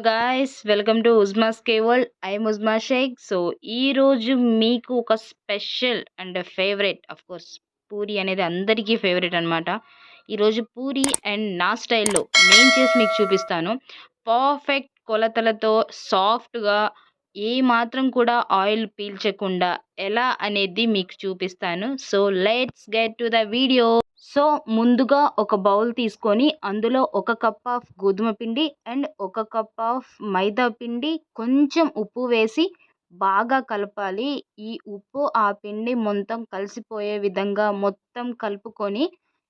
Guys welcome to Uzma's K world. I'm Uzma Shaikh. So ఈ రోజు మీకు ఒక special and favourite of course puri అనేది అందరికీ ఫేవరెట్ అనమాట. ఈరోజు పూరి అండ్ నా స్టైల్లో నేను చేసి మీకు చూపిస్తాను. పర్ఫెక్ట్ కొలతలతో సాఫ్ట్గా ఏ మాత్రం కూడా ఆయిల్ పీల్చకుండా ఎలా అనేది మీకు చూపిస్తాను. So let's get to the video. So ముందుగా ఒక బౌల్ తీసుకొని అందులో ఒక కప్ ఆఫ్ గోధుమ పిండి అండ్ ఒక కప్ ఆఫ్ మైదా పిండి కొంచెం ఉప్పు వేసి బాగా కలపాలి. ఈ ఉప్పు ఆ పిండి మొత్తం కలిసిపోయే విధంగా మొత్తం కలుపుకొని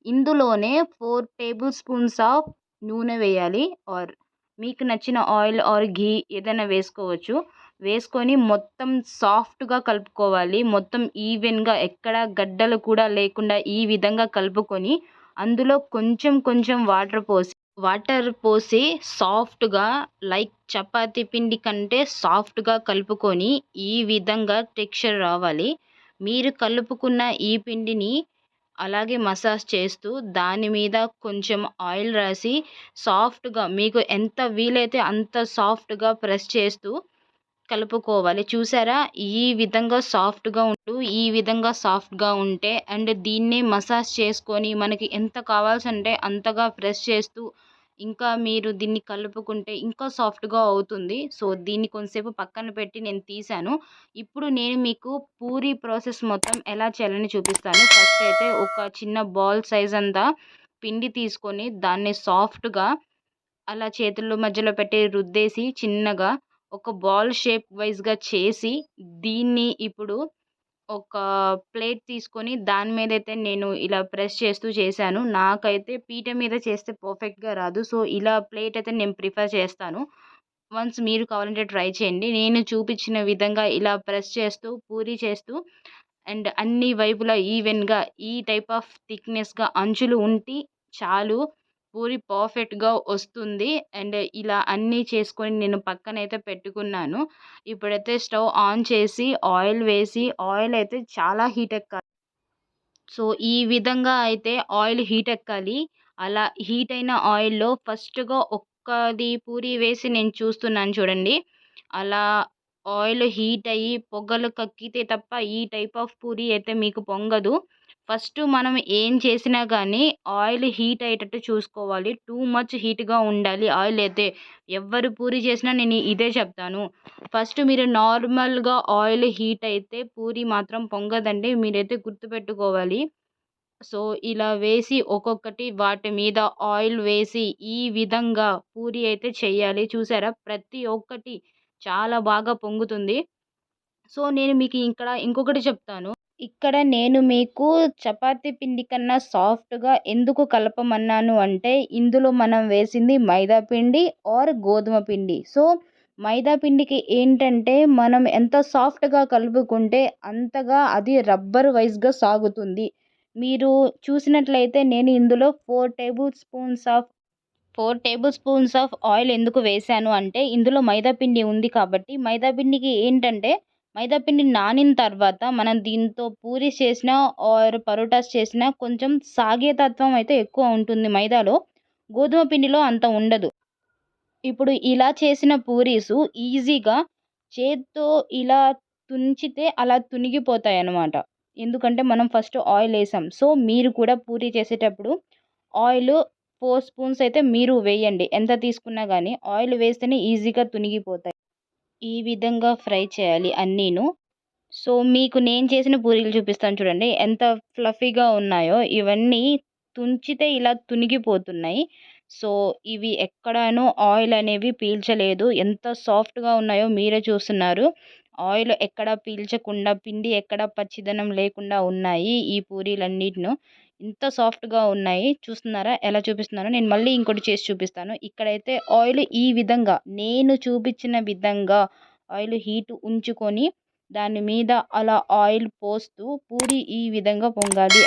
ఇందులోనే 4 టేబుల్ స్పూన్స్ ఆఫ్ నూనె వేయాలి. ఆర్ మీకు నచ్చిన ఆయిల్ ఆర్ ఘీ ఏదైనా వేసుకోవచ్చు. వేసుకొని మొత్తం సాఫ్ట్గా కలుపుకోవాలి. మొత్తం ఈవెన్గా ఎక్కడ గడ్డలు కూడా లేకుండా ఈ విధంగా కలుపుకొని అందులో కొంచెం కొంచెం వాటర్ పోసి సాఫ్ట్గా లైక్ చపాతీ పిండి కంటే సాఫ్ట్గా కలుపుకొని ఈ విధంగా టెక్స్చర్ రావాలి. మీరు కలుపుకున్న ఈ పిండిని అలాగే మసాజ్ చేస్తూ దాని మీద కొంచెం ఆయిల్ రాసి సాఫ్ట్గా మీకు ఎంత వీలైతే అంత సాఫ్ట్గా ప్రెస్ చేస్తూ కలుపుకోవాలి. చూసారా? ఈ విధంగా సాఫ్ట్గా ఉంటే అండ్ దీన్నే మసాజ్ చేసుకొని మనకి ఎంత కావాల్సంటే అంతగా ప్రెస్ చేస్తూ ఇంకా మీరు దీన్ని కలుపుకుంటే ఇంకా సాఫ్ట్గా అవుతుంది. సో దీన్ని కొంతసేపు పక్కన పెట్టి నేను తీసాను. ఇప్పుడు నేను మీకు పూరి ప్రాసెస్ మొత్తం ఎలా చేయాలని చూపిస్తాను. ఫస్ట్ అయితే ఒక చిన్న బాల్ సైజ్ అంతా పిండి తీసుకొని దాన్ని సాఫ్ట్గా అలా చేతుల్లో మధ్యలో పెట్టి రుద్దేసి చిన్నగా ఒక బాల్ షేప్ వైజ్గా చేసి దీన్ని ఇప్పుడు ఒక ప్లేట్ తీసుకొని దాని మీద అయితే నేను ఇలా ప్రెస్ చేస్తూ చేశాను. నాకైతే పీట మీద చేస్తే పర్ఫెక్ట్గా రాదు. సో ఇలా ప్లేట్ అయితే నేను ప్రిఫర్ చేస్తాను. వన్స్ మీరు కావాలంటే ట్రై చేయండి. నేను చూపించిన విధంగా ఇలా ప్రెస్ చేస్తూ పూరి చేస్తూ అండ్ అన్ని వైపులా ఈవెన్గా ఈ టైప్ ఆఫ్ థిక్నెస్గా అంచులు ఉంటే చాలు, పూరి పర్ఫెక్ట్గా వస్తుంది. అండ్ ఇలా అన్నీ చేసుకొని నేను పక్కనైతే పెట్టుకున్నాను. ఇప్పుడైతే స్టవ్ ఆన్ చేసి ఆయిల్ వేసి ఆయిల్ అయితే చాలా హీట్ ఎక్కాలి. సో ఈ విధంగా అయితే ఆయిల్ హీట్ ఎక్కాలి. అలా హీట్ అయిన ఆయిల్‌లో ఫస్ట్‌గా ఒక్కది పూరి వేసి నేను చూస్తున్నాను చూడండి. అలా ఆయిల్ హీట్ అయ్యి పొగలు కక్కితే తప్ప ఈ టైప్ ఆఫ్ పూరి అయితే మీకు పొంగదు. ఫస్ట్ మనం ఏం చేసినా కానీ ఆయిల్ హీట్ అయ్యేటట్టు చూసుకోవాలి. టూ మచ్ హీట్‌గా ఉండాలి ఆయిల్ అయితే. ఎవ్వరు పూరి చేసినా నేను ఇదే చెప్తాను. ఫస్ట్ మీరు నార్మల్‌గా ఆయిల్ హీట్ అయితే పూరి మాత్రం పొంగదండి. మీరైతే గుర్తుపెట్టుకోవాలి. సో ఇలా వేసి ఒక్కొక్కటి వాటి మీద ఆయిల్ వేసి ఈ విధంగా పూరి అయితే చెయ్యాలి. చూసారా? ప్రతి ఒక్కటి చాలా బాగా పొంగుతుంది. సో నేను మీకు ఇక్కడ ఇంకొకటి చెప్తాను. ఇక్కడ నేను మీకు చపాతీ పిండి కన్నా సాఫ్ట్‌గా ఎందుకు కలపమన్నాను అంటే ఇందులో మనం వేసింది మైదా పిండి ఆర్ గోధుమ పిండి. సో మైదా పిండికి ఏంటంటే మనం ఎంత సాఫ్ట్‌గా కలుపుకుంటే అంతగా అది రబ్బర్ వైస్‌గా సాగుతుంది. మీరు చూసినట్లయితే నేను ఇందులో 4 టేబుల్ స్పూన్స్ ఆఫ్ ఆయిల్ ఎందుకు వేశాను అంటే ఇందులో మైదా పిండి ఉంది కాబట్టి. మైదా పిండికి ఏంటంటే మైదా పిండి నానిన తర్వాత మనం దీంతో పూరీస్ చేసినా ఆర్ పరోటాస్ చేసినా కొంచెం సాగే తత్వం అయితే ఎక్కువ ఉంటుంది మైదాలో. గోధుమ పిండిలో అంత ఉండదు. ఇప్పుడు ఇలా చేసిన పూరీసు ఈజీగా చేత్తో ఇలా తుంచితే అలా తునిగిపోతాయన్నమాట. ఎందుకంటే మనం ఫస్ట్ ఆయిల్ వేసాం. సో మీరు కూడా పూరి చేసేటప్పుడు ఆయిల్ 4 స్పూన్స్ అయితే మీరు వేయండి. ఎంత తీసుకున్నా కానీ ఆయిల్ వేస్తేనే ఈజీగా తునిగిపోతాయి. ఈ విధంగా ఫ్రై చేయాలి అన్నీను. సో మీకు నేను చేసిన పూరీలు చూపిస్తాను చూడండి. ఎంత ఫ్లఫీగా ఉన్నాయో ఇవన్నీ తుంచితే ఇలా తునిగిపోతున్నాయి. సో ఇవి ఎక్కడాను ఆయిల్ అనేవి పీల్చలేదు. ఎంత సాఫ్ట్‌గా ఉన్నాయో మీరే చూస్తున్నారు. ఆయిల్ ఎక్కడ పీల్చకుండా పిండి ఎక్కడ పచ్చిదనం లేకుండా ఉన్నాయి ఈ పూరీలన్నిటిను. ఇంత సాఫ్ట్‌గా ఉన్నాయి. చూస్తున్నారా ఎలా చూపిస్తున్నానో? నేను మళ్ళీ ఇంకోటి చేసి చూపిస్తాను. ఇక్కడైతే ఆయిల్ ఈ విధంగా నేను చూపించిన విధంగా ఆయిల్ హీట్ ఉంచుకొని దాని మీద అలా ఆయిల్ పోస్తూ పూరి ఈ విధంగా పొంగాలి.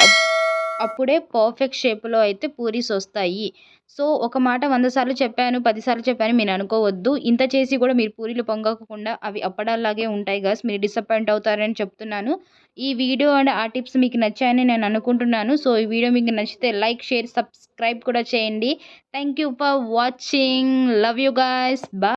అప్పుడే పర్ఫెక్ట్ షేప్‌లో అయితే పూరీస్ వస్తాయి. సో ఒక మాట 100 సార్లు చెప్పాను, 10 సార్లు చెప్పాను మీరు అనుకోవద్దు. ఇంత చేసి కూడా మీరు పూరీలు పొంగకుండా అవి అప్పడాల్లాగే ఉంటాయి గాయ్స్. మీరు డిసప్పాయింట్ అవుతారని చెప్తున్నాను. ఈ వీడియో అండ్ ఆ టిప్స్ మీకు నచ్చాయని నేను అనుకుంటున్నాను. సో ఈ వీడియో మీకు నచ్చితే లైక్, షేర్, సబ్స్క్రైబ్ కూడా చేయండి. Thank you for watching. Love you guys. Bye.